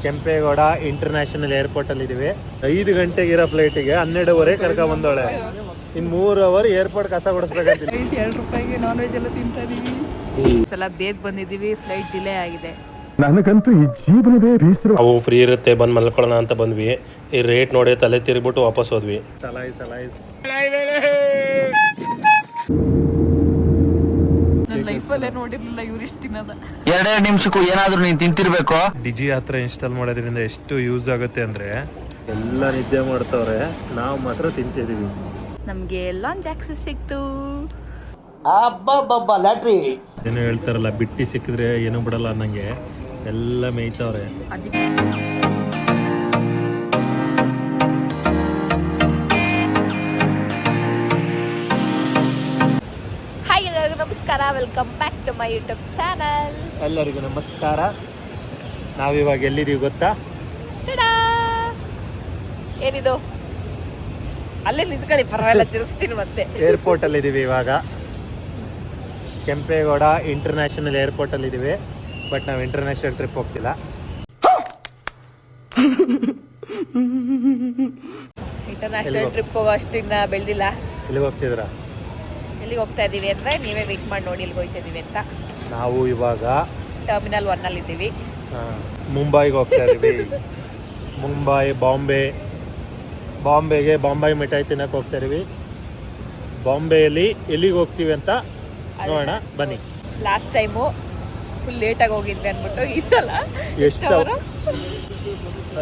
Kempegowda international ಏರ್ಪೋರ್ಟಲ್ಲಿ ಇದ್ದೀವಿ. 5 ಗಂಟೆಗೆ ಇರೋ ಫ್ಲೈಟಿಗೆ 12:30 ಕರ್ಕೊಂಡು ಬಂದವಳೆ. ಇನ್ನು 3 ಅವರ್ ಏರ್ಪೋರ್ಟ್ ಕಸ ಕೊಡಿಸ್ಬೇಕಂತೀನಿ. 2 ರೂಪಾಯಿಗೆ ನಾನ್ ವೆಜ್ ಎಲ್ಲ ತಿಂತಾ ಇದೀವಿ. ಸಲ ಬೇಗ ಬಂದಿದ್ದೀವಿ, ಫ್ಲೈಟ್ ಡಿಲೇ ಆಗಿದೆ. ನನಗಂತೂ ಈ ಜೀವನವೇ ಬೇಸರ. ಅವು ಫ್ರೀ ಇರುತ್ತೆ, ಬಂದು ಮಲ್ಕೊಳ್ಳೋಣ ಅಂತ ಬಂದ್ವಿ. ಈ ರೇಟ್ ನೋಡಿ ತಲೆ ತಿರುಗಿಬಿಟ್ಟು ವಾಪಸ್ ಹೋದ್ವಿ. ನನ್ನ ಲೈಫಲ್ಲೇ ನೋಡಿರ್ಲಿಲ್ಲ ಇವ್ರಿಷ್ಟು ತಿನ್ನೋದ. 2 ನಿಮಿಷಕ್ಕೂ ಏನಾದ್ರೂ ನೀನ್ ತಿಂತಿರ್ಬೇಕು. ಡಿಜಿ ಹತ್ರ ಇನ್ಸ್ಟಾಲ್ ಮಾಡೋದ್ರಿಂದ ಎಷ್ಟು ಯೂಸ್ ಆಗುತ್ತೆ ಅಂದ್ರೆ, ಎಲ್ಲ ನಿದ್ದೆ ಮಾಡ್ತವ್ರೆ, ನಾವು ಮಾತ್ರ ತಿಂತಿದೀವಿ. ನಮ್ಗೆ ಲಾಂಚ್ ಆಕ್ಸೆಸ್ ಸಿಕ್ತು. ಲ್ಯಾಟ್ರಿ ಏನೋ ಹೇಳ್ತಾರಲ್ಲ, ಬಿಟ್ಟಿ ಸಿಕ್ಕಿದ್ರೆ ಏನೂ ಬಿಡಲ್ಲ ಅನ್ನಂಗೆ ಎಲ್ಲ ಮೇಯ್ತವ್ರೆ. ಹಾಯ್ ಎಲ್ಲರಿಗೂ ನಮಸ್ಕಾರ, welcome back to my YouTube channel. ಎಲ್ಲರಿಗೂ ನಮಸ್ಕಾರ. ನಾವಿವಾಗ ಎಲ್ಲಿದ್ದೀವಿ ಗೊತ್ತಾ? ಏನಿದು? ಅಲ್ಲೇ ನಿಂತ್ಕೊಳ್ಳಿ, ಪರವಾಗಿಲ್ಲ, ತಿರುಗಿಸ್ತೀನಿ ಮತ್ತೆ. ಏರ್ಪೋರ್ಟ್ ಅಲ್ಲಿ ಇದೀವಿ ಇವಾಗ. ಕೆಂಪೇಗೌಡ ಇಂಟರ್ನ್ಯಾಷನಲ್ ಏರ್ಪೋರ್ಟ್ ಅಲ್ಲಿ ಇದೀವಿ. ಬಟ್ ನಾವು ಇಂಟರ್ನ್ಯಾಷನಲ್ ಟ್ರಿಪ್ ಹೋಗ್ತಿಲ್ಲ. ಇಂಟರ್ನ್ಯಾಷನಲ್ ಟ್ರಿಪ್ ಹೋಗೋ ಅಷ್ಟಿನ್ನ ಬೆಳೆದಿಲ್ಲ. ಎಲ್ಲಿಗೆ ಹೋಗ್ತಿದ್ರ? ಎಲ್ಲಿಗೆ ಹೋಗ್ತಾ ಇದೀವಿ ಅಂದ್ರೆ ನೀವೇ ವೇಟ್ ಮಾಡಿ ನೋಡಿ ಎಲ್ಲಿಗೆ ಹೋಗ್ತಾ ಇದೀವಿ ಅಂತ. ನಾವು ಇವಾಗ ಟರ್ಮಿನಲ್ 1 ಅಲ್ಲಿ ಇದ್ದೀವಿ. ಮುಂಬೈಗೆ ಹೋಗ್ತಾ ಇದೀವಿ. ಬಾಂಬೆಗೆ ಬಾಂಬೈ ಮಿಠಾಯಿ ತಿನ್ನಕ್ಕೆ ಹೋಗ್ತಾ ಇದೀವಿ. ಬಾಂಬೆಯಲ್ಲಿ ಎಲ್ಲಿಗೆ ಹೋಗ್ತೀವಿ ಅಂತ ನೋಡೋಣ ಬನ್ನಿ. ಲಾಸ್ಟ್ ಟೈಮು ಫುಲ್ ಲೇಟಾಗಿ ಹೋಗಿದ್ವಿ ಅಂದ್ಬಿಟ್ಟು ಈ ಸಲ ಎಷ್ಟು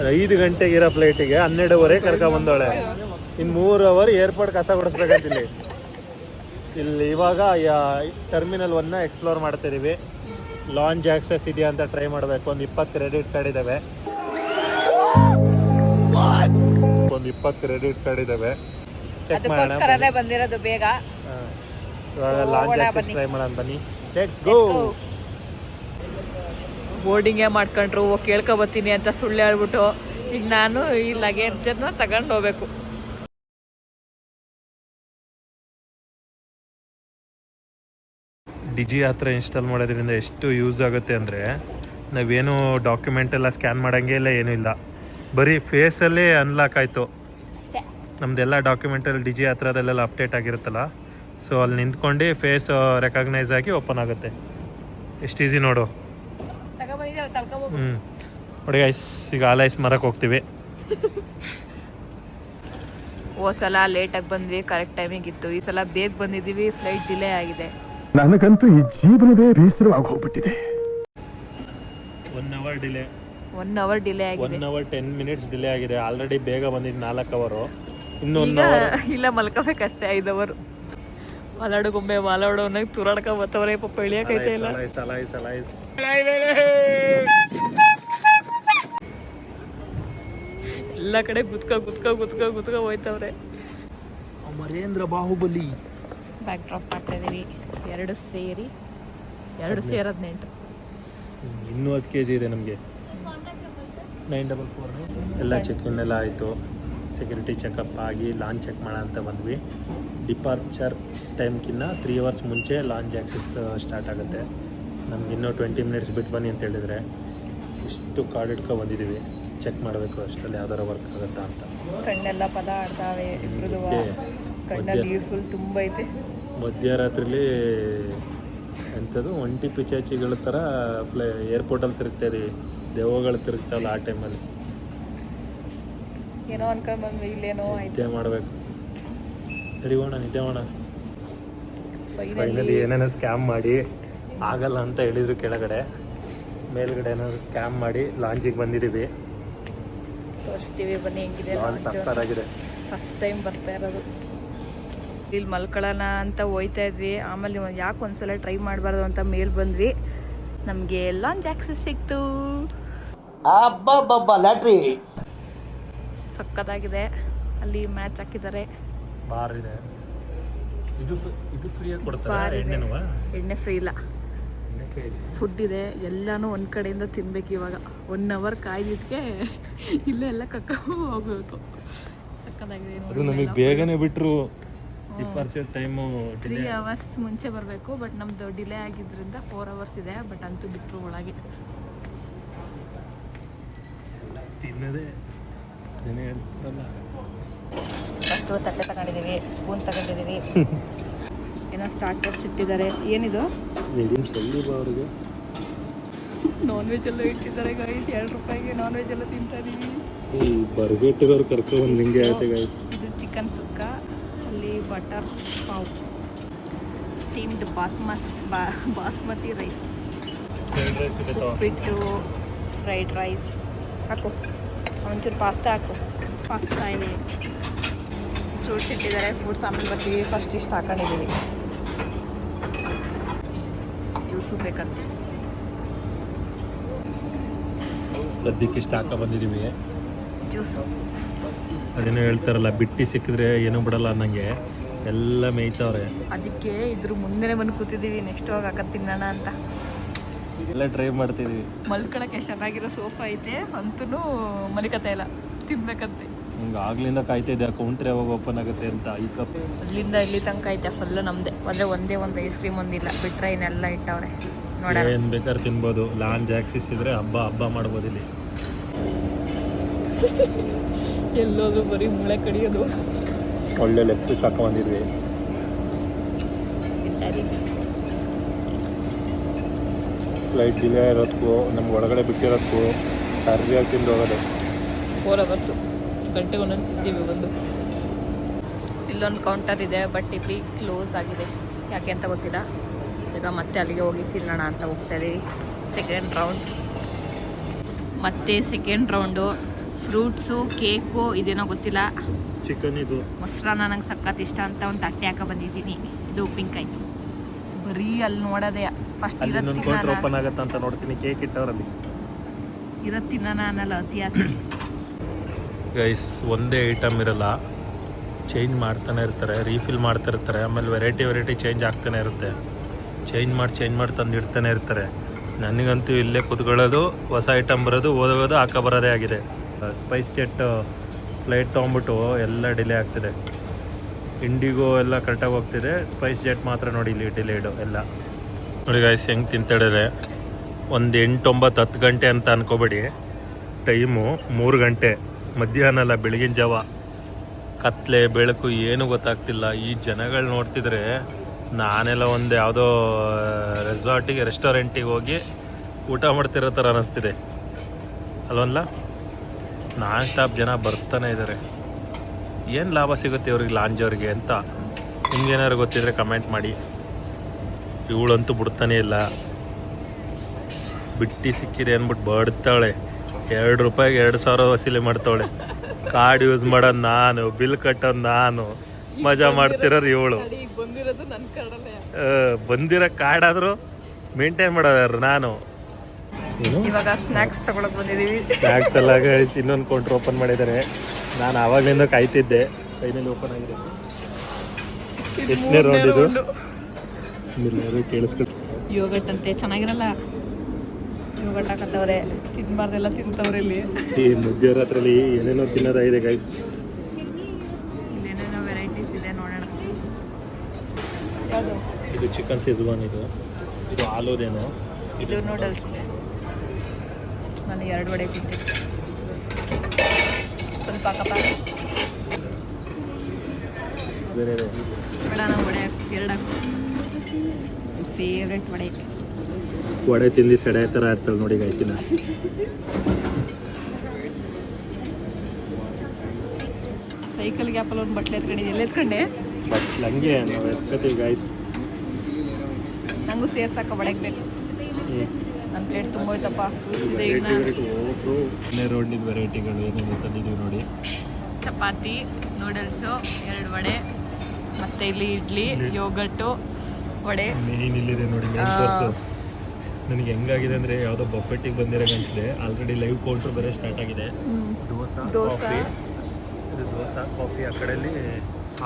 5 ಗಂಟೆಗೆ ಇರೋ ಫ್ಲೈಟಿಗೆ 12:30 ಕರ್ಕೊಂಡು ಬಂದವಳೆ. ಇನ್ನು 3 ಅವರ್ ಏರ್ಪೋರ್ಟ್ ಕಸ ಕೊಡಿಸ್ಬೇಕಂತಿಲ್ಲಿ. ಇಲ್ಲಿ ಇವಾಗ ಟರ್ಮಿನಲ್ 1 ಎಕ್ಸ್ಪ್ಲೋರ್ ಮಾಡ್ತಿದ್ದೀವಿ. ಲಾಂಚ್ ಆಕ್ಸೆಸ್ ಇದೆಯಾ ಅಂತ ಟ್ರೈ ಮಾಡಬೇಕು. ಒಂದು 20 ಕ್ರೆಡಿಟ್ ಕಾರ್ಡ್ ಇದ್ದಾವೆ. ಚೆಕ್ ಮಾಡೋಣ. ಬಂದಿರೋದು ಬೇಗ. ಇವಾಗ ಲಾಂಚ್ ಆಕ್ಸೆಸ್ ಟ್ರೈ ಮಾಡೋಣ ಬನ್ನಿ. Let's go. ಬೋರ್ಡಿಂಗೇ ಮಾಡ್ಕೊಂಡ್ರು, ಕೇಳ್ಕೊಬತ್ತೀನಿ ಅಂತ ಸುಳ್ಳು ಹೇಳ್ಬಿಟ್ಟು ಈಗ ನಾನು ಈ ಲಗೇಜನ್ನು ತಗೊಂಡು ಹೋಗ್ಬೇಕು. ಡಿಜಿ ಹತ್ರ ಇನ್ಸ್ಟಾಲ್ ಮಾಡೋದ್ರಿಂದ ಎಷ್ಟು ಯೂಸ್ ಆಗುತ್ತೆ ಅಂದರೆ, ನಾವೇನು ಡಾಕ್ಯುಮೆಂಟ್ ಎಲ್ಲ ಸ್ಕ್ಯಾನ್ ಮಾಡೋಂಗೆ ಇಲ್ಲ, ಏನೂ ಇಲ್ಲ. ಬರೀ ಫೇಸಲ್ಲೇ ಅನ್ಲಾಕ್ ಆಯಿತು. ನಮ್ಮದೆಲ್ಲ ಡಾಕ್ಯುಮೆಂಟಲ್ಲಿ ಡಿಜಿ ಹತ್ರದಲ್ಲೆಲ್ಲ ಅಪ್ಡೇಟ್ ಆಗಿರುತ್ತಲ್ಲ, ಸೊ ಅಲ್ಲಿ ನಿಂತ್ಕೊಂಡು ಫೇಸ್ ರೆಕಗ್ನೈಸ್ ಆಗಿ ಓಪನ್ ಆಗುತ್ತೆ. ಎಷ್ಟು ಈಸಿ ನೋಡು. ನೋಡಿ ಗೈಸ್, ಈಗ ಆಲೈಸ್ ಮರಕ್ಕೆ ಹೋಗ್ತೀವಿ. ಓ ಸಲ ಲೇಟಾಗಿ ಬಂದ್ವಿ, ಕರೆಕ್ಟ್ ಟೈಮಿಗೆ ಇತ್ತು. ಈ ಸಲ ಬೇಗ ಬಂದಿದ್ದೀವಿ, ಫ್ಲೈಟ್ ಡಿಲೇ ಆಗಿದೆ. ನನಗಂತೂ ಈ ಜೀವನವೇ ಬೇಸರವಾಗಿ ಹೋಗ್ಬಿಟ್ಟಿದೆ. 1 ಅವರ್ ಡಿಲೇ. 1 ಅವರ್ ಡಿಲೇ ಆಗಿದೆ. 1 ಅವರ್ 10 ಮಿನಿಟ್ಸ್ ಡಿಲೇ ಆಗಿದೆ. ಆಲ್ರೆಡಿ ಬೇಗ ಬಂದಿದ್ದು 4 ಅವರು. ಇನ್ನು 1 ಅವರ್ ಇಲ್ಲ, ಮಲ್ಕೋಬೇಕಷ್ಟೇ 5 ಅವರು. ಮಾಲಾಡೋಗೊಮ್ಮೆ ಮಾಲಾಡೋನಾಗ ತುರಾಡ್ಕ ಬತ್ತವ್ರೆ, ಪಾಪ ಇಳಿಯಕೈತೆ ಇಲ್ಲ. ಎಲ್ಲ ಕಡೆ ಗುತ್ಕ ಹೋಯ್ತವ್ರೆ. ಅಮರೇಂದ್ರ ಬಾಹುಬಲಿ ಬ್ಯಾಕ್ ಡ್ರಾಪ್ ಮಾಡ್ತಾ ಇದೀವಿ. 2 ಸೇರಿ 18. ಇನ್ನೂ 10 kg ಇದೆ ನಮಗೆ. 944 ಎಲ್ಲ ಚೆಕ್-ಇನ್ ಎಲ್ಲ ಆಯಿತು. ಸೆಕ್ಯೂರಿಟಿ ಚೆಕಪ್ ಆಗಿ ಲಾಂಚ್ ಚೆಕ್ ಮಾಡೋಣ ಅಂತ ಬಂದ್ವಿ. ಡಿಪಾರ್ಚರ್ ಟೈಮ್ಗಿನ್ನ 3 ಅವರ್ಸ್ ಮುಂಚೆ ಲಾಂಚ್ ಆಕ್ಸೆಸ್ ಸ್ಟಾರ್ಟ್ ಆಗುತ್ತೆ. ನಮ್ಗೆ ಇನ್ನೂ 20 ಮಿನಿಟ್ಸ್ ಬಿಟ್ಟು ಬನ್ನಿ ಅಂತ ಹೇಳಿದರೆ ಇಷ್ಟು ಕಾರ್ಡ್ ಇಟ್ಕೊ ಬಂದಿದ್ದೀವಿ. ಚೆಕ್ ಮಾಡಬೇಕು ಅಷ್ಟರಲ್ಲಿ ಯಾವ್ದಾರ ವರ್ಕ್ ಆಗುತ್ತಾ ಅಂತ. ಕಣ್ಣೆಲ್ಲ ಪದ ಆಡ್ತಾವೆ ಇಬ್ರದು. ಕಣ್ಣಲ್ಲಿ ಫುಲ್ ತುಂಬ ಐತೆ. ಮಧ್ಯರಾತ್ರಿಲಿ ಎಂಥದ್ದು ಒಂಟಿ ಪಿಚಾಚಿಗಳ ಥರ ಏರ್ಪೋರ್ಟಲ್ಲಿ ತಿರುಗ್ತಾ ಇದೀವಿ. ದೆವ್ವಗಳು ತಿರುಗ್ತಾವಲ್ಲ ಆ ಟೈಮಲ್ಲಿ. ಏನೋ ಅನ್ಕೊಂಡು ಬಂದ್ವಿ, ಇಲ್ಲೇನೋ ನಿದ್ದೆ ಮಾಡಬೇಕು. ನಡಿಗೋಣ, ನಿದ್ದೆ ಮಾಡೋಣ. ಫೈನಲಿ ಏನೇನೋ ಸ್ಕ್ಯಾಮ್ ಮಾಡಿ ಆಗಲ್ಲ ಅಂತ ಹೇಳಿದ್ರು ಕೆಳಗಡೆ. ಮೇಲ್ಗಡೆ ಏನಾದ್ರು ಸ್ಕ್ಯಾಮ್ ಮಾಡಿ ಲಾಂಚಿಗೆ ಬಂದಿದ್ದೀವಿ. ತೋರಿಸ್ತೀವಿ ಬನ್ನಿ ಹೆಂಗಿದೆ. ಲಾಂಚ್ ಸಕ್ಕತ್ತಾಗಿದೆ. ಫಸ್ಟ್ ಟೈಮ್ ಬರ್ತಾ ಇರೋದು. ಇಲ್ಲಿ ಮಲ್ಕೊಳ್ಳೋಣ ಅಂತ ಹೋಯ್ತಾ ಇದ್ವಿ. ಆಮೇಲೆ ಯಾಕೆ ಒಂದ್ಸಲ ಟ್ರೈ ಮಾಡಬಾರ್ದು ಅಂತ ಮೇಲ್ ಬಂದ್ವಿ. ನಮಗೆ ಲಾಂಚ್ ಆಕ್ಸೆಸ್ ಸಿಕ್ತು. ಲ್ಯಾಟ್ರಿ ಸಕ್ಕತ್ತಾಗಿದೆ. ಅಲ್ಲಿ ಮ್ಯಾಚ್ ಹಾಕಿದ್ದಾರೆ. ಬಾರ್ ಇದೆ. ಇದು ಫ್ರೀಯಾಗಿ ಕೊಡ್ತಾರೆ. ಎಣ್ಣೆ ಫ್ರೀ ಇಲ್ಲ, ಫುಡ್ ಇದೆ. ಎಲ್ಲಾನು ಒಂದು ಕಡೆಯಿಂದ ತಿನ್ಬೇಕು. ಇವಾಗ 1 ಅವರ್ ಕಾಯ್ದಿದ್ಕೆ ಇಲ್ಲೇ ಎಲ್ಲ ಹೋಗ್ಬೇಕು. ಸಕ್ಕತ್ತಾಗಿದೆ. ಅದು ನಮಗೆ ಬೇಗನೆ ಬಿಟ್ಟರು. ಡಿಪಾರ್ಚರ್ ಟೈಮು 3 ಅವರ್ಸ್ ಮುಂಚೆ ಬರಬೇಕು. ಬಟ್ ನಮ್ಮದು ಡಿಲೇ ಆಗಿದ್ದರಿಂದ 4 ಅವರ್ಸ್ ಇದೆ. ಬಟ್ ಅಂತೂ ಬಿಟ್ಟರು ಒಳಗೆ. ತಿನ್ನೋದೇ ಅದೇನೇ ಹೇಳ್ತಾರಲ್ಲ. ಫಸ್ಟು ತಟ್ಟೆ ತಗೊಂಡಿದ್ದೀವಿ, ಸ್ಪೂನ್ ತಗೊಂಡಿದ್ದೀವಿ. ಏನೋ ಸ್ಟಾರ್ಟರ್ಸ್ ಇಟ್ಟಿದ್ದಾರೆ. ಏನಿದು? ಅವ್ರಿಗೆ ನಾನ್ ವೆಜ್ ಎಲ್ಲ ಇಟ್ಟಿದ್ದಾರೆ ಗೈಸ್. 2 ರೂಪಾಯಿಗೆ ನಾನ್ ವೆಜ್ ಎಲ್ಲ ತಿಂತಾ ಇದೀವಿ. ಈ ಬರ್ಗೆಟ್ಟಿರೋರು ಕರ್ಕೊಂಡು ನಿಂಗೆ ಆಯ್ತು ಗೈಸ್. ಇದು ಚಿಕನ್ ಸುಕ್ಕ, ಅಲ್ಲಿ butter pav, steamed basmati rice, uppittu, fried rice. ಹಾಕು ಒಂಚೂರು ಪಾಸ್ತಾ ಹಾಕು. ಪಾಸ್ತಾ ಇದೆ. ಫ್ರೂಟ್ಸ್ ಇಟ್ಟಿದ್ದಾರೆ. ಫ್ರೂಟ್ಸ್ ಆಮೇಲೆ ಬರ್ತೀವಿ. ಫಸ್ಟ್ ಇಷ್ಟು ಹಾಕೊಂಡಿದ್ದೀವಿ. ಜ್ಯೂಸು ಬೇಕಂತ. ಸದ್ಯಕ್ಕೆ ಇಷ್ಟ ಹಾಕ ಬಂದಿದ್ದೀವಿ. ಜ್ಯೂಸು ಅದೇನೋ ಹೇಳ್ತಾರಲ್ಲ, ಬಿಟ್ಟು ಸಿಕ್ಕಿದ್ರೆ ಏನೂ ಬಿಡಲ್ಲ ಅನ್ನಂಗೆ ಎಲ್ಲ ಮೇಯ್ತವ್ರೆ. ಅದಕ್ಕೆ ಇದ್ರ ಮುಂದೆನೇ ಬಂದು ಕೂತಿದ್ದೀವಿ. ನೆಕ್ಸ್ಟ್ ಹೋಗಿ ಹಾಕ ತಿನ್ನೋಣ ಅಂತ. ಎಲ್ಲ ಟ್ರೈ ಮಾಡ್ತಿದ್ದೀವಿ. ಮಲ್ಕೊಳಕ್ಕೆ ಚೆನ್ನಾಗಿರೋ ಸೋಫಾ ಐತೆ ಅಂತೂ ಮಲಿಕತಾ ಇಲ್ಲ, ತಿನ್ಬೇಕಂತೆ. ನಂಗೆ ಆಗ್ಲಿಂದ ಕಾಯ್ತಾ ಇದೆ ಕೌಂಟ್ರ್ ಯಾವಾಗ ಓಪನ್ ಆಗುತ್ತೆ ಅಂತ. ಈ ಕಪ್ ಅಲ್ಲಿಂದ ಇಲ್ಲಿ ತನಕ ಐತೆ ಫುಲ್ಲು ನಮ್ಮದೇ. ಅಂದರೆ ಒಂದೇ ಒಂದು ಐಸ್ ಕ್ರೀಮ್ ಒಂದಿಲ್ಲ, ಬಿಟ್ರೆ ಇನ್ನೆಲ್ಲ ಇಟ್ಟವ್ರೆ. ನೋಡೋಣ. ಏನು ಬೇಕಾದ್ರೆ ತಿನ್ಬೋದು. ಲಾಂಜ್ ಆಕ್ಸಿಸ್ ಇದ್ರೆ ಹಬ್ಬ ಮಾಡ್ಬೋದು ಇಲ್ಲಿ. ಎಲ್ಲೋದು ಬರೀ ಮುಳೆ ಕಡಿಯೋದು. ಒಳ್ಳೆ ಲೆಗ್ ಪೀಸ್ ಹಾಕೊ ಬಂದಿದ್ವಿ. ಫ್ಲೈಟ್ ಡಿಲೇ ಇರೋದಕ್ಕೂ ನಮ್ಗೆ ಒಳಗಡೆ ಬಿಟ್ಟಿರೋದಕ್ಕೂ ಸರಿಯಾಗಿ ತಿಂದು ಹೋಗೋದು. 4 ಅವರ್ಸು, ಗಂಟೆಗೆ ಒಂದೊಂದು ತಿಂತೀವಿ ಬಂದು. ಇಲ್ಲೊಂದು ಕೌಂಟರ್ ಇದೆ, ಬಟ್ ಇಲ್ಲಿ ಕ್ಲೋಸ್ ಆಗಿದೆ. ಯಾಕೆ ಅಂತ ಗೊತ್ತಿಲ್ಲ. ಈಗ ಮತ್ತೆ ಅಲ್ಲಿಗೆ ಹೋಗಿ ತಿನ್ನೋಣ ಅಂತ ಹೋಗ್ತಾ ಇದೀವಿ. Second round. ಫ್ರೂಟ್ಸು, ಕೇಕು, ಇದೇನೋ ಗೊತ್ತಿಲ್ಲ. ಚಿಕನ್ ಇದು ಮೊಸರನ್ನ ನಂಗೆ ಸಖತ್ ಇಷ್ಟ ಅಂತ ಒಂದು ತಟ್ಟೆ ಹಾಕ ಬಂದಿದ್ದೀನಿ. ಇದು ಉಪ್ಪಿನಕಾಯಿ. ಬರೀ ಅಲ್ಲಿ ನೋಡೋದೇ. ಫಸ್ಟ್ ಇನ್ನೊಂದು ಕೌಂಟ್ರ್ ಓಪನ್ ಆಗುತ್ತೆ ಅಂತ ನೋಡ್ತೀನಿ. ಕೇಕ್ ಇಟ್ಟವ್ರಲ್ಲಿ ಇರೋದು ತಿನ್ನೋಣ ಅನ್ನಲ್ಲ, ಅತಿ ಆಸೆ. ಗೈಸ್ ಒಂದೇ ಐಟಮ್ ಇರಲ್ಲ, ಚೇಂಜ್ ಮಾಡ್ತಾನೆ ಇರ್ತಾರೆ, ರೀಫಿಲ್ ಮಾಡ್ತಾ ಇರ್ತಾರೆ. ಆಮೇಲೆ ವೆರೈಟಿ ಚೇಂಜ್ ಆಗ್ತಾನೆ ಇರುತ್ತೆ. ಚೇಂಜ್ ಮಾಡಿ ತಂದು ಇಡ್ತಾನೆ ಇರ್ತಾರೆ. ನನಗಂತೂ ಇಲ್ಲೇ ಕೂತ್ಕೊಳ್ಳೋದು, ಹೊಸ ಐಟಮ್ ಬರೋದು, ಓದೋದು, ಹಾಕೋ ಬರೋದೇ ಆಗಿದೆ. ಸ್ಪೈಸ್ ಜೆಟ್ ಫ್ಲೈಟ್ ತೊಗೊಂಬಿಟ್ಟು ಎಲ್ಲ ಡಿಲೇ ಆಗ್ತಿದೆ. ಇಂಡಿಗೋ ಎಲ್ಲ ಕರೆಕ್ಟಾಗಿ ಹೋಗ್ತಿದೆ. ಸ್ಪೈಸ್ ಜೆಟ್ ಮಾತ್ರ ನೋಡಿ ಇಲ್ಲಿ ಡಿಲೇಡು ಎಲ್ಲ. ನೋಡಿ ಗಾಯ್ಸ್ ಹೆಂಗೆ ತಿಂತಾಡಿದ್ರೆ. ಒಂದು 8, 9, 10 ಗಂಟೆ ಅಂತ ಅನ್ಕೋಬೇಡಿ. ಟೈಮು 3 ಗಂಟೆ, ಮಧ್ಯಾಹ್ನ ಅಲ್ಲ, ಬೆಳಗಿನ ಜಾವ. ಕತ್ಲೆ ಬೆಳಕು ಏನು ಗೊತ್ತಾಗ್ತಿಲ್ಲ. ಈ ಜನಗಳು ನೋಡ್ತಿದ್ರೆ ನಾನೆಲ್ಲ ಒಂದು ಯಾವುದೋ ರೆಸ್ಟೋರೆಂಟಿಗೆ ಹೋಗಿ ಊಟ ಮಾಡ್ತಿರೋ ಥರ ಅನ್ನಿಸ್ತಿದೆ ಅಲ್ವಲ್ಲ. ನಾನ್ ಸ್ಟಾಪ್ ಜನ ಬರ್ತಾನೆ ಇದ್ದಾರೆ. ಏನು ಲಾಭ ಸಿಗುತ್ತೆ ಇವ್ರಿಗೆ, ಲಾಂಜ್ ಅವ್ರಿಗೆ ಅಂತ ನಿಮ್ಗೇನಾದ್ರು ಗೊತ್ತಿದ್ರೆ ಕಮೆಂಟ್ ಮಾಡಿ. ಇವಳಂತೂ ಬಿಡ್ತಾನೆ ಇಲ್ಲ. ಬಿಟ್ಟು ಸಿಕ್ಕಿದೆ ಅಂದ್ಬಿಟ್ಟು ಬಡ್ತಾಳೆ. 2 ರೂಪಾಯಿಗೆ 2,000 ವಸೂಲಿ ಮಾಡ್ತಾವಳೆ. ಕಾರ್ಡ್ ಯೂಸ್ ಮಾಡೋದು ನಾನು, ಬಿಲ್ ಕಟ್ಟೋದು ನಾನು, ಮಜಾ ಮಾಡ್ತಿರೋರು ಇವಳು. ಬಂದಿರೋದು ನನ್ನ ಕಾರ್ಡಲ್ಲೇ. ಬಂದಿರೋ ಕಾರ್ಡ್ ಆದರೂ ಮೇಂಟೈನ್ ಮಾಡೋದಾರು ನಾನು. ಇವಾಗ ಸ್ನ್ಯಾಕ್ಸ್ ತಗೊಳಕ್ ಬಂದಿದ್ದೀವಿ. ಸ್ನ್ಯಾಕ್ಸ್ ಎಲ್ಲ ಇನ್ನೊಂದು ಕೌಂಟ್ರ್ ಓಪನ್ ಮಾಡಿದ್ದಾರೆ. ನಾನು ಆವಾಗಲಿಂದ ಕಾಯ್ತಿದ್ದೆ. ಫೈನಲಿ ಓಪನ್ ಆಗಿದೆ. ಎಷ್ಟನೇ ರೌಂಡ್ ಇದು? ಕೇಳಿಸ್ಕೊಳ್ತೀವಿ. ಯೋಗಟ್ ಅಂತೆ, ಚೆನ್ನಾಗಿರಲ್ಲ. ಯೋಗಟ್ ಹಾಕತ್ತವ್ರೆ. ತಿನ್ಬಾರ್ದೆಲ್ಲ ತಿಂತವ್ರೆ ಇಲ್ಲಿ. ಈ ಮುದ್ದೆ ರಾತ್ರಲ್ಲಿ ಏನೇನೋ ತಿನ್ನೋದಾಗಿದೆ ಗೈಸ್. ಇಲ್ಲೇನೇನೋ ವೆರೈಟೀಸ್ ಇದೆ, ನೋಡೋಣ. ಯಾವುದು ಇದು? Chicken Schezwan. ಇದು ಆಲೂದೇನೋ. ಇದು ನೂಡಲ್ಸ್. ನಾನು 2 ವಡೆ ತಿಂತೀನಿ. ಸ್ವಲ್ಪ ಹಾಕಪ್ಪ. ಬೇಡ, ನಾವು ವಡೆ 2 ಹಾಕು. ಫೇವ್ರೆಟ್ ವಡೆ ತಿಂದು ಸೆಡೆ ಥರ ಇರ್ತಾಳೆ ನೋಡಿ ಗೈಸಿನ. ಸೈಕಲ್ ಗ್ಯಾಪಲ್ಲಿ ಒಂದು ಬಟ್ಲೆ ಎತ್ಕೊಂಡಿದ್ದೆ. ಎಲ್ಲ ಎತ್ಕೊಂಡೆ? ಬಟ್ ಹಂಗೆ ನಾವು ಎತ್ಕೋತೀವಿ ಗೈಸ್. ನನಗೂ ಸೇರ್ಸಾಕ ವಡೆಗೆ ಬೇಕು. ನನ್ನ ಪ್ಲೇಟ್ ತುಂಬ ಹೋಯ್ತಪ್ಪ. ಇದೆ ಇನ್ನು ರೋಡ್ನಿಂದ ವೆರೈಟಿಗಳು ಏನೇನು ತಂದಿದ್ದೀವಿ ನೋಡಿ. ಚಪಾತಿ, ನೂಡಲ್ಸು, 2 ವಡೆ, ಮತ್ತು ಇಲ್ಲಿ ಇಡ್ಲಿ, ಯೋಗಟ್ಟು, ವಡೆ. ಮೇನ್ ಇಲ್ಲಿದೆ ನೋಡಿ, ಮೇನ್ ಕೋರ್ಸು. ನನಗೆ ಹೆಂಗಾಗಿದೆ ಅಂದರೆ ಯಾವುದೋ ಬಫೆಟ್ಟಿಗೆ ಬಂದಿರೋ ಅನಿಸಿದೆ. ಆಲ್ರೆಡಿ ಲೈವ್ ಕೌಂಟ್ರ್ ಬೇರೆ ಸ್ಟಾರ್ಟ್ ಆಗಿದೆ. ದೋಸೆ, ಕಾಫಿ. ಇದು ದೋಸೆ, ಕಾಫಿ. ಆ ಕಡೆಯಲ್ಲಿ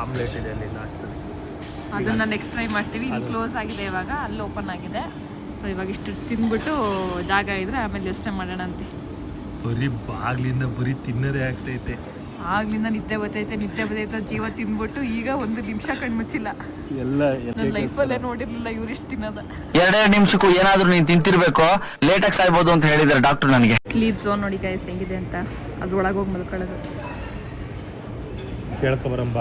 ಆಮ್ಲೆಟ್ ಇದೆ ಅಲ್ಲಿ ಲಾಸ್ಟಲ್ಲಿ. ಅದನ್ನು ನೆಕ್ಸ್ಟ್ ಟ್ರೈ ಮಾಡ್ತೀವಿ. ಇಲ್ಲಿ ಕ್ಲೋಸ್ ಆಗಿದೆ ಇವಾಗ, ಅಲ್ಲಿ ಓಪನ್ ಆಗಿದೆ. ಸೊ ಇವಾಗ ಇಷ್ಟು ತಿಂದ್ಬಿಟ್ಟು ಜಾಗ ಇದ್ರೆ ಆಮೇಲೆ ಯೋಚನೆ ಮಾಡೋಣ ಅಂತೆ. ಬರೀ ಬಾಗ್ಲಿಂದ ಬರೀ ತಿನ್ನೋದೇ ಆಗ್ತೈತೆ. ಆಗ್ಲಿಂದ ನಿದ್ದೆ ಬರ್ತೈತೆ ಜೀವ ತಿಂದ್ಬಿಟ್ಟು ಈಗ ಒಂದು ನಿಮಿಷ ಕಣ್ಮುಚ್ಚಿಲ್ಲ. ಎಲ್ಲ ನನ್ನ ಲೈಫಲ್ಲೇ ನೋಡಿರ್ಲಿಲ್ಲ ಇವ್ರಿಷ್ಟು ತಿನ್ನೋದ. 2 ನಿಮಿಷಕ್ಕೂ ಏನಾದ್ರೂ ನೀನ್ ತಿಂತಿರ್ಬೇಕು, ಲೇಟಾಗಿ ಸಾಯ್ಬೋದು ಅಂತ ಹೇಳಿದಾರೆ ಡಾಕ್ಟರ್ ನನಗೆ. ಸ್ಲೀಪ್ ಝೋನ್ ನೋಡಿ ಗೈಸ್ ಹೆಂಗಿದೆ ಅಂತ, ಅದ್ರೊಳಗೆ ಹೋಗಿ ಮಲ್ಕೊಳ್ಳೋದು. ಕೇಳ್ಕೊಬರಂಬ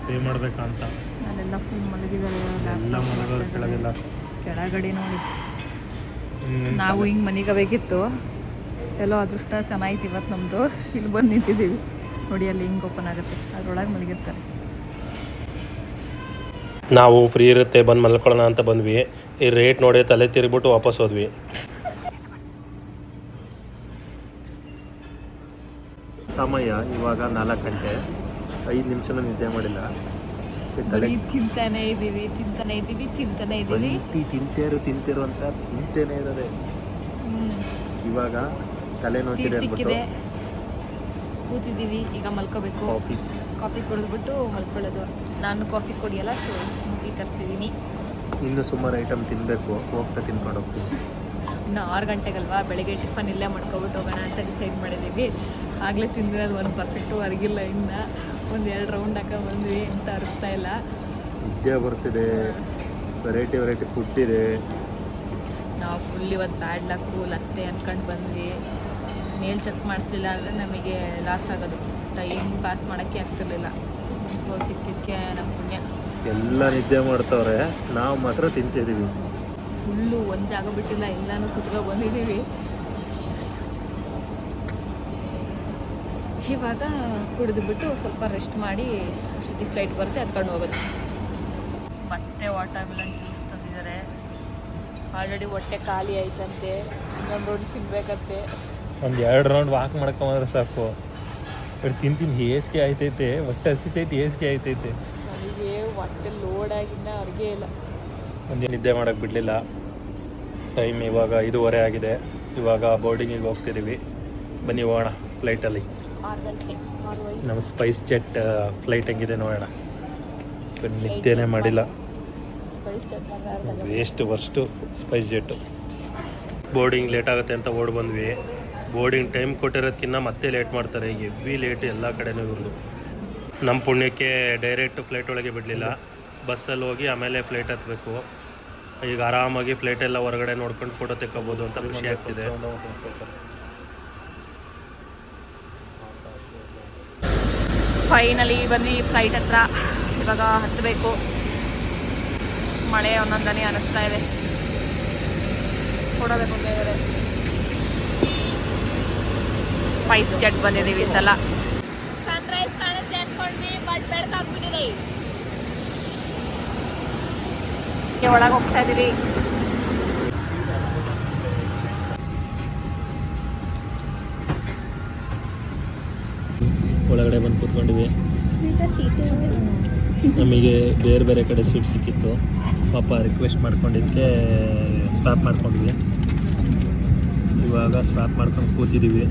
ಪೇ ಮಾಡ್ಬೇಕಂತ. ಅಲ್ಲೆಲ್ಲ ಫುಲ್ ಮಲಗಿದ್ದಾರೆ, ಎಲ್ಲ ಮಲಗೋರು ಕೆಳಗೆಲ್ಲ. ಕೆಳಗಡೆ ನೋಡಿ. ನಾವು ಹಿಂಗೆ ಮನೆಗೆ ಬೇಕಿತ್ತು, ಎಲ್ಲೋ ಅದೃಷ್ಟ ಚೆನ್ನಾಗಿತ್ತು ಇವತ್ತು ನಮ್ಮದು. ಇಲ್ಲಿ ಬಂದು ನಿಂತಿದ್ದೀವಿ ನೋಡಿ, ಅಲ್ಲಿ ಹಿಂಗೆ ಓಪನ್ ಆಗುತ್ತೆ, ಅದ್ರೊಳಗೆ ಮಲಗಿರ್ತಾರೆ. ನಾವು ಫ್ರೀ ಇರುತ್ತೆ ಬಂದು ಮಲ್ಕೊಳ್ಳೋಣ ಅಂತ ಬಂದ್ವಿ. ಈ ರೇಟ್ ನೋಡಿ ತಲೆ ತಿರುಗ್ಬಿಟ್ಟು ವಾಪಸ್ ಹೋದ್ವಿ. ಸಮಯ ಇವಾಗ 4 ಗಂಟೆ, 5 ನಿಮಿಷನೂ ನಿದ್ದೆ ಮಾಡಿಲ್ಲ. ತಿಂತಾನೆ ಇದ್ದೀವಿ ತಿಂತಿರು ಅಂತ ತಿಂತೇನೆ ಇರೋದೆ. ಇವಾಗ ತಲೆ ನೋಡ್ತಿದೆ ಸಿಕ್ಕಿದೆ, ಕೂತಿದ್ದೀವಿ. ಈಗ ಮಲ್ಕೋಬೇಕು. ಕಾಫಿ ಕುಡಿದ್ಬಿಟ್ಟು ಮಲ್ಕೊಳ್ಳೋದು. ನಾನು ಕಾಫಿ ಕುಡಿಯಲ್ಲ, ಸೊ ಸ್ಮೂತಿ ತರಿಸಿದ್ದೀನಿ. ಇನ್ನು ಸುಮಾರು ಐಟಮ್ ತಿನ್ನಬೇಕು, ಹೋಗ್ತಾ ತಿನ್ಕೊಂಡು ಹೋಗ್ತೀವಿ. ಇನ್ನು 6 ಗಂಟೆಗಲ್ವಾ, ಬೆಳಗ್ಗೆ ಟಿಫನ್ ಇಲ್ಲೇ ಮಾಡ್ಕೊಬಿಟ್ಟು ಹೋಗೋಣ ಅಂತ ಡಿಸೈಡ್ ಮಾಡಿದ್ದೀವಿ. ಆಗಲೇ ತಿಂದಿರೋದು ಒಂದು ಪರ್ಫೆಕ್ಟು ಅರಿಗಿಲ್ಲ, ಇನ್ನು ಒಂದು 2 ರೌಂಡ್ ಹಾಕ ಬಂದ್ವಿ ಅಂತ ಅರಿಸ್ತಾ ಇಲ್ಲ. ನಿದ್ದೆ ಬರ್ತಿದೆ, ವೆರೈಟಿ ಫುಡ್ ಇದೆ. ನಾವು ಫುಲ್ ಇವತ್ತು ಬ್ಯಾಡ್ ಲಕ್ಕು ಲತ್ತೆ ಅಂದ್ಕೊಂಡು ಬಂದ್ವಿ. ಮೇಲ್ ಚೆಕ್ ಮಾಡಿಸಿಲ್ಲ ಅಂದರೆ ನಮಗೆ ಲಾಸ್ ಆಗೋದು, ಟೈಮ್ ಪಾಸ್ ಮಾಡೋಕ್ಕೆ ಆಗ್ತಿರ್ಲಿಲ್ಲ. ಸಿಕ್ಕಿದ್ದಕ್ಕೆ ನಮ್ಮ ಪುಣ್ಯ. ಎಲ್ಲ ನಿದ್ದೆ ಮಾಡ್ತವ್ರೆ, ನಾವು ಮಾತ್ರ ತಿಂತಿದ್ದೀವಿ. ಫುಲ್ಲು ಒಂದು ಜಾಗ ಬಿಟ್ಟಿಲ್ಲ, ಎಲ್ಲನೂ ಸುತ್ತಲೂ ಬಂದಿದ್ದೀವಿ. ಇವಾಗ ಕುಡಿದ್ಬಿಟ್ಟು ಸ್ವಲ್ಪ ರೆಸ್ಟ್ ಮಾಡಿ ಅಷ್ಟೊತ್ತಿಗೆ ಫ್ಲೈಟ್ ಬರುತ್ತೆ, ಅದ್ಕೊಂಡು ಹೋಗೋದು. ಮತ್ತೆ ವಾಟರ್ ಮೆಲನ್ ಜ್ಯೂಸ್ ತಂದಿದ್ದಾರೆ. ಆಲ್ರೆಡಿ ಹೊಟ್ಟೆ ಖಾಲಿ ಆಯ್ತಂತೆ, ಇನ್ನೊಂದು ರೌಂಡ್ ತಿನ್ಬೇಕಂತೆ. ಒಂದು 2 ರೌಂಡ್ ವಾಕ್ ಮಾಡ್ಕೊಂಬಂದ್ರೆ ಸಾಕು. ತಿಂತೀನಿ ಹೇಸಿಗೆ ಆಯ್ತೈತೆ, ಹೊಟ್ಟೆ ಹಸಿತೈತಿ, ಹೇಸಿಗೆ ಆಯ್ತೈತೆ. ನನಗೆ ಹೊಟ್ಟೆ ಲೋಡಾಗಿನ್ನ ಅಡುಗೆ ಇಲ್ಲ. ಒಂದು ನಿದ್ದೆ ಮಾಡೋಕ್ಕೆ ಬಿಡಲಿಲ್ಲ. ಟೈಮ್ ಇವಾಗ 5:30 ಆಗಿದೆ. ಇವಾಗ ಬೋರ್ಡಿಂಗಿಗೆ ಹೋಗ್ತಿದ್ದೀವಿ. ಬನ್ನಿ ಹೋಗೋಣ ಫ್ಲೈಟಲ್ಲಿ. 6 ಗಂಟೆ 6:05. ನಮ್ಮ ಸ್ಪೈಸ್ ಜೆಟ್ ಫ್ಲೈಟ್ ಹೆಂಗಿದೆ ನೋಡೋಣ. ನಿದ್ದೆನೇ ಮಾಡಿಲ್ಲ, Spice jet worst Spice jet. Boarding late ಆಗುತ್ತೆ ಅಂತ ಓಡಿ ಬಂದ್ವಿ. ಬೋರ್ಡಿಂಗ್ ಟೈಮ್ ಕೊಟ್ಟಿರೋದಕ್ಕಿಂತ ಮತ್ತೆ ಲೇಟ್ ಮಾಡ್ತಾರೆ, ಹೆವಿ ಲೇಟ್ ಎಲ್ಲ ಕಡೆನೂ ಇವ್ರದ್ದು. ನಮ್ಮ ಪುಣ್ಯಕ್ಕೆ ಡೈರೆಕ್ಟ್ ಫ್ಲೈಟ್ ಒಳಗೆ ಬಿಡಲಿಲ್ಲ, ಬಸ್ಸಲ್ಲಿ ಹೋಗಿ ಆಮೇಲೆ ಫ್ಲೈಟ್ ಹತ್ತಬೇಕು. ಈಗ ಆರಾಮಾಗಿ ಫ್ಲೈಟೆಲ್ಲ ಹೊರಗಡೆ ನೋಡ್ಕೊಂಡು ಫೋಟೋ ತೆಕ್ಕೋಬೋದು ಅಂತ ಖುಷಿ ಆಗ್ತಿದೆ. ಫೈನಲಿ ಬಂದ್ವಿ ಫ್ಲೈಟ್ ಹತ್ರ. ಇವಾಗ ಹತ್ತಬೇಕು. ಮಳೆ ಒಂದೊಂದನೇ ಅನ್ನಿಸ್ತಾ ಇದೆ. ಕೊಡಬೇಕು ಬೇರೆ. ಸ್ಪೈಸ್ ಜೆಟ್ ಬಂದಿದ್ದೀವಿ ಈ ಸಲ. ಸನ್ರೈಸ್ ಕಾಣುತ್ತೆ ಅಂದ್ಕೊಂಡ್ವಿ, ಬಟ್ ಬೆಳಕಾಗ್ಬಿಟ್ಟಿದೆ. ಒಳಗೆ ಹೋಗ್ತಾ ಇದ್ದೀವಿ. ಒಳಗಡೆ ಬಂದು ಕೂತ್ಕೊಂಡಿವಿ. ನಮಗೆ ಬೇರೆ ಬೇರೆ ಕಡೆ ಸೀಟ್ ಸಿಕ್ಕಿತ್ತು. ಪಾಪ ರಿಕ್ವೆಸ್ಟ್ ಮಾಡ್ಕೊಂಡಿದ್ದಕ್ಕೆ ಸ್ವಾಪ್ ಮಾಡ್ಕೊಂಡ್ವಿ. ಇವಾಗ ಸ್ವಾಪ್ ಮಾಡ್ಕೊಂಡು ಕೂತಿದ್ದೀವಿ.